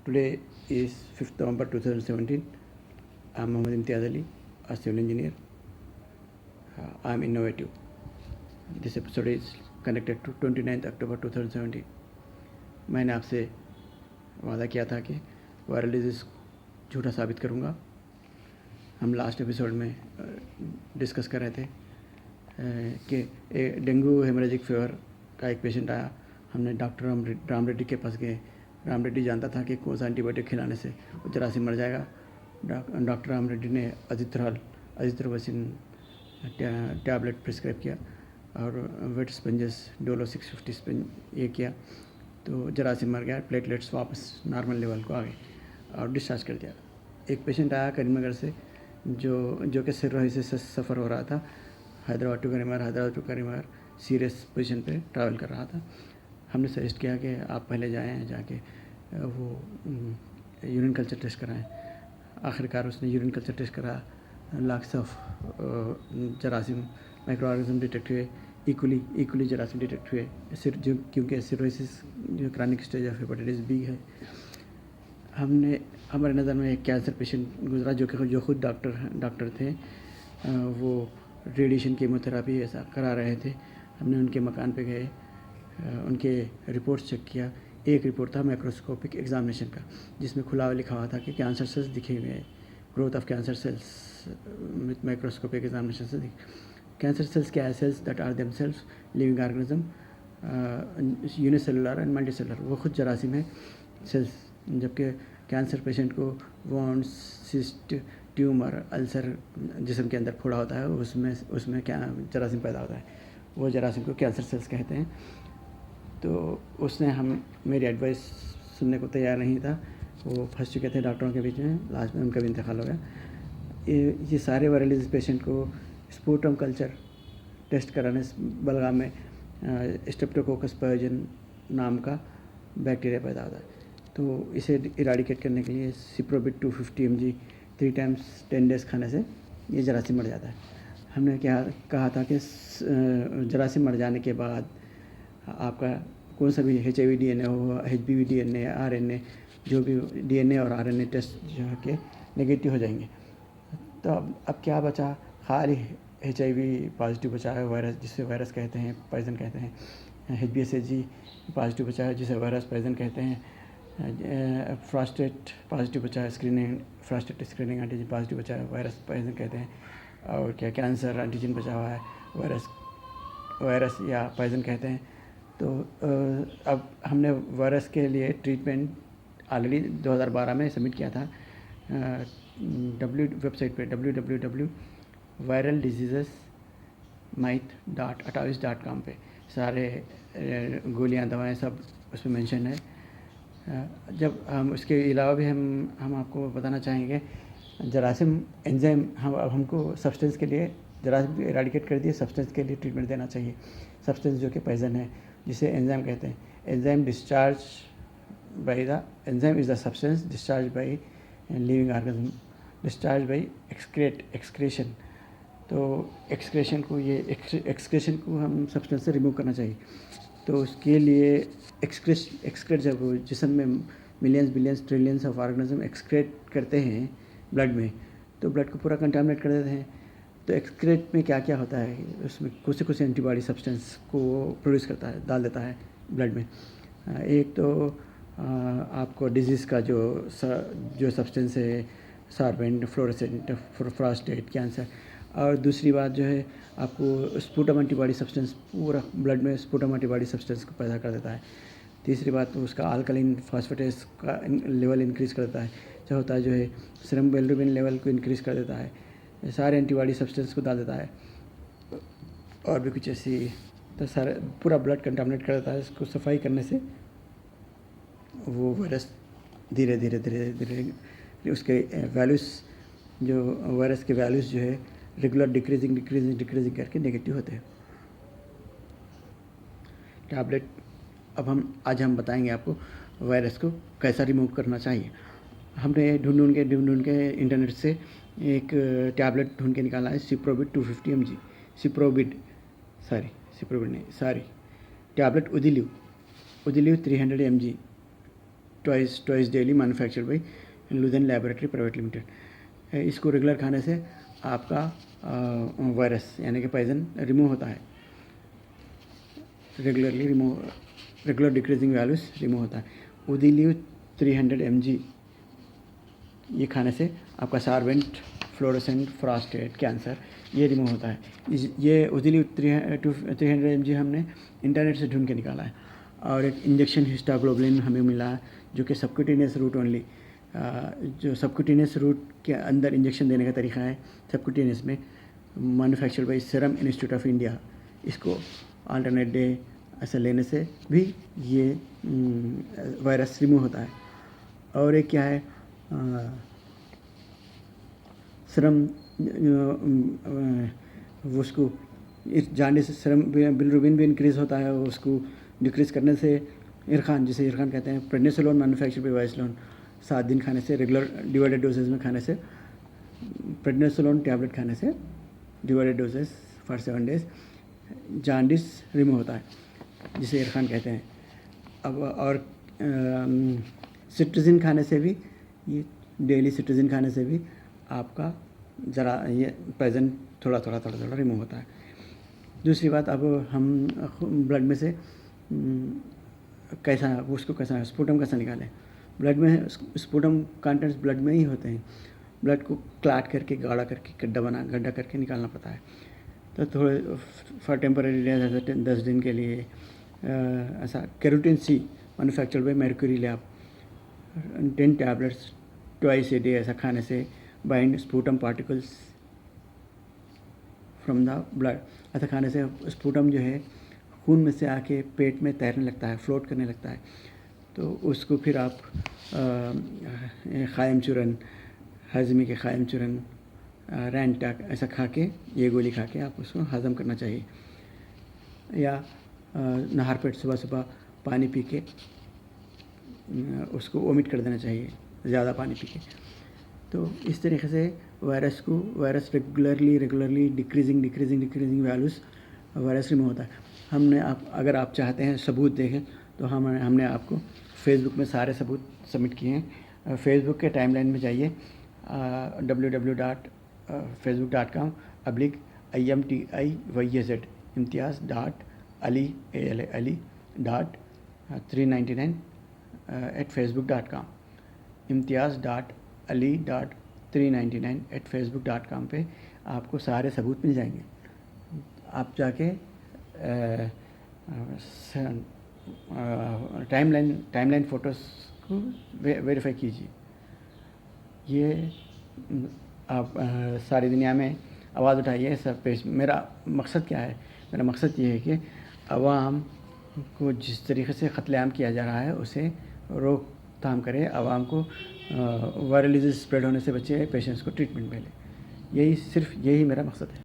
Today is 5th November 2017. I'm Mohammad Imtiaz Ali, a civil engineer. I'm innovative. This episode is connected to 29th October 2017. मैंने आपसे वादा किया था कि viral disease झूठा साबित करूँगा। हम लास्ट एपिसोड में डिस्कस कर रहे थे कि डेंगू हेमरेजिक फीवर का एक पेशेंट आया। हमने डॉक्टर राम रेड्डी के पास गए। राम रेड्डी जानता था कि कौन सा एंटीबायोटिक खिलाने से वो जरासीम मर जाएगा। डॉक्टर राम रेड्डी ने अजिथ्रोमाइसिन टैबलेट प्रिस्क्राइब किया और वेट स्पंजेस डोलो 650 स्पंज ये किया तो जरासीम मर गया। प्लेटलेट्स वापस नॉर्मल लेवल को आ गए और डिस्चार्ज कर दिया। एक पेशेंट आया करीमनगर से जो कि सिरोसिस से सफ़र हो रहा था। Hyderabad to Karimnagar serious position पे ट्रैवल कर रहा था। हमने सजेस्ट किया कि आप पहले जाके वो यूरिन कल्चर टेस्ट कराएं। आखिरकार उसने यूरिन कल्चर टेस्ट करा। लाख्स ऑफ जरासीम माइक्रो ऑर्गेनिज्म डिटेक्ट हुए। इक्वली जरासीम डिटेक्ट हुए क्योंकि सिरोसिस जो chronic stage of hepatitis B है। हमारे नज़र में एक कैंसर पेशेंट गुजरा जो खुद डॉक्टर थे। वो रेडिएशन कीमोथेरापी ऐसा करा रहे थे। हमने उनके मकान पे गए, उनके रिपोर्ट्स चेक किया। एक रिपोर्ट था माइक्रोस्कोपिक एग्जामिनेशन का जिसमें खुला हुआ लिखा हुआ था कि कैंसर सेल्स दिखे हुए हैं। Growth of cancer cells with microscopic examination से कैंसर सेल्स क्या है? Cells that are themselves living organism unicellular and multicellular. वो खुद जरासीम है सेल्स। जबकि कैंसर पेशेंट को वॉन्ड्स, सिस्ट, ट्यूमर, अल्सर जिस्म के अंदर फोड़ा होता है, उसमें क्या जरासीम पैदा होता है। वो जरासीम को कैंसर सेल्स कहते हैं। तो उसने मेरी एडवाइस सुनने को तैयार नहीं था। वो फंस चुके थे डॉक्टरों के बीच में। लास्ट में उनका भी इंतकाल हो गया। ये सारे वायरल डिजीज़ पेशेंट को स्पूटम कल्चर टेस्ट कराने बलगम में स्ट्रेप्टोकोकस पायोजन नाम का बैक्टीरिया पैदा होता है। तो इसे इराडिकेट करने के लिए सिप्रोबिट 250 mg 3 times 10 days खाने से ये जरासीम मर जाता है। हमने कहा था कि जरासीम मर जाने के बाद आपका कौन सा भी HIV DNA हो, HBV DNA, RNA, जो भी DNA और RNA टेस्ट जो है कि नेगेटिव हो जाएंगे। तो अब क्या बचा? खाली HIV पॉजिटिव बचा है, वायरस जिसे वायरस कहते हैं, पॉइजन कहते हैं। HBsAg पॉजिटिव बचा है जिसे वायरस पॉइजन कहते हैं। प्रोस्टेट पॉजिटिव बचा है, प्रोस्टेट स्क्रीनिंग एंटीजन पॉजिटिव बचा है, वायरस पॉइजन कहते हैं। और क्या कैंसर एंटीजन बचा हुआ है, वायरस या पॉइजन कहते हैं। तो अब हमने वायरस के लिए ट्रीटमेंट ऑलरेडी 2012 में सबमिट किया था वेबसाइट पे www.viraldiseasesmyth.atavis.com पे। सारे गोलियां, दवाएं सब उसमें मेंशन है। जब हम उसके अलावा भी हम आपको बताना चाहेंगे जरासीम एंजाइम हमको सब्सटेंस के लिए जरासीम इराडिकेट कर दिए, सब्सटेंस के लिए ट्रीटमेंट देना चाहिए। सब्सटेंस जो कि पॉइजन है जिसे एंजाइम कहते हैं। Enzyme is the substance discharge by living organism, discharge by excretion. तो एक्सक्रेशन को हम सब्सटेंस से रिमूव करना चाहिए। तो उसके लिए एक्सक्रेट जब जिस्म में millions, billions, trillions of organism excrete करते हैं ब्लड में, तो ब्लड को पूरा कंटामिनेट कर देते हैं। तो एक्सक्रेट में क्या क्या होता है? उसमें कुछ एंटीबॉडी सब्सटेंस को प्रोड्यूस करता है, डाल देता है ब्लड में। एक तो आपको डिजीज़ का जो सब्सटेंस है, सार्बेंट, फ्लोरेसेंट, प्रोस्टेट कैंसर। और दूसरी बात जो है आपको स्पूटम एंटीबॉडी सब्सटेंस, पूरा ब्लड में स्पूटम एंटीबॉडी सब्सटेंस को पैदा कर देता है। तीसरी बात तो उसका अल्कलाइन फॉस्फेटेस का लेवल इंक्रीज़ कर देता है। जो होता है जो है सीरम बिलिरुबिन लेवल को इंक्रीज़ कर देता है। सारे एंटीबॉडी सब्सटेंस को डाल देता है। और भी कुछ ऐसी, तो सारे पूरा ब्लड कंटामिनेट कर देता है। इसको सफाई करने से वो वायरस धीरे धीरे उसके वैल्यूज़, जो वायरस के वैल्यूज़ जो है रेगुलर डिक्रीजिंग करके नेगेटिव होते हैं। टैबलेट आज हम बताएंगे आपको वायरस को कैसा रिमूव करना चाहिए। हमने ढूंढ के इंटरनेट से एक टैबलेट ढूंढ के निकाला है, Ciprobit 250 mg। Tablet Udiliv 300 mg twice daily manufactured by लुधन लैबोरेटरी प्राइवेट लिमिटेड। इसको रेगुलर खाने से आपका वायरस यानी कि पॉइजन रिमूव होता है, रेगुलर डिक्रीजिंग वैल्यूज रिमूव होता है। उदिलीव 300 mg ये खाने से आपका सार्वेंट, फ्लोरोसेंट, फ्रॉस्टेट, कैंसर ये रिमूव होता है। ये उदिलीव 300 mg हमने इंटरनेट से ढूंढ के निकाला है। और एक इंजेक्शन हिस्टाग्लोबुलिन हमें मिला है जो कि सबक्यूटेनियस रूट ओनली, जो सबक्यूटेनियस रूट के अंदर इंजेक्शन देने का तरीका है सबक्यूटेनियस में, manufactured by serum institute of India. इसको अल्टरनेट डे ऐसा लेने से भी ये वायरस रिमूव होता है। और एक क्या है, सीरम उसको इस जांडिस सीरम बिलिरुबिन भी इंक्रीज़ होता है, उसको डिक्रीज़ करने से इरखान, जिसे इरखान कहते हैं, प्रेडनिसोलोन मैन्युफैक्चर्ड बाय वाइसलोन 7 दिन खाने से, रेगुलर डिवाइडेड डोजेज में खाने से, प्रेडनिसोलोन टैबलेट खाने से divided doses for 7 days jaundice remove होता है, जिसे इरखान कहते हैं। अब और सिट्रिजिन खाने से भी, ये डेली सिट्रिजिन खाने से भी आपका ज़रा ये पॉइजन थोड़ा रिमूव होता है। दूसरी बात, अब हम ब्लड में से कैसा स्पूटम कैसा निकालें। ब्लड में स्पूटम कंटेंट्स ब्लड में ही होते हैं, ब्लड को क्लॉट करके, गाढ़ा करके, गड्ढा करके निकालना पड़ता है। तो थोड़े फॉर टेम्पररी डेज, 10 दिन के लिए ऐसा carotene C manufactured by Mercury lab 10 tablets twice a day ऐसा खाने से bind sputum particles from the blood. ऐसा खाने से स्पूटम जो है खून में से आके पेट में तैरने लगता है, फ्लोट करने लगता है। तो उसको फिर आप ख़ायम चूरन, हज़मी के ख़ायम चूरन, रैंटाक ऐसा खा के, ये गोली खा के आप उसको हज़म करना चाहिए। या नहर पेट सुबह पानी पी के उसको वोमिट कर देना चाहिए, ज़्यादा पानी पी के। तो इस तरीके से virus regularly decreasing values virus remove होता है। अगर आप चाहते हैं सबूत देखें तो हमने आपको फेसबुक में सारे सबूत सबमिट किए हैं। फेसबुक के टाइमलाइन में जाइए, www.facebook.com/imtiaz.ali@facebook.com imtiaz.ali.399@facebook.com पे आपको सारे सबूत मिल जाएंगे। आप जाके टाइमलाइन फ़ोटोज़ को वेरीफाई कीजिए। ये आप सारी दुनिया में आवाज़ उठाइए सब पेश। मेरा मकसद क्या है? मेरा मकसद ये है कि अवाम को जिस तरीके से क़त्लेआम किया जा रहा है उसे रोकथाम करें, अवाम को वायरल डिजीज़ स्प्रेड होने से बचे, पेशेंट्स को ट्रीटमेंट मिले। सिर्फ यही मेरा मकसद है।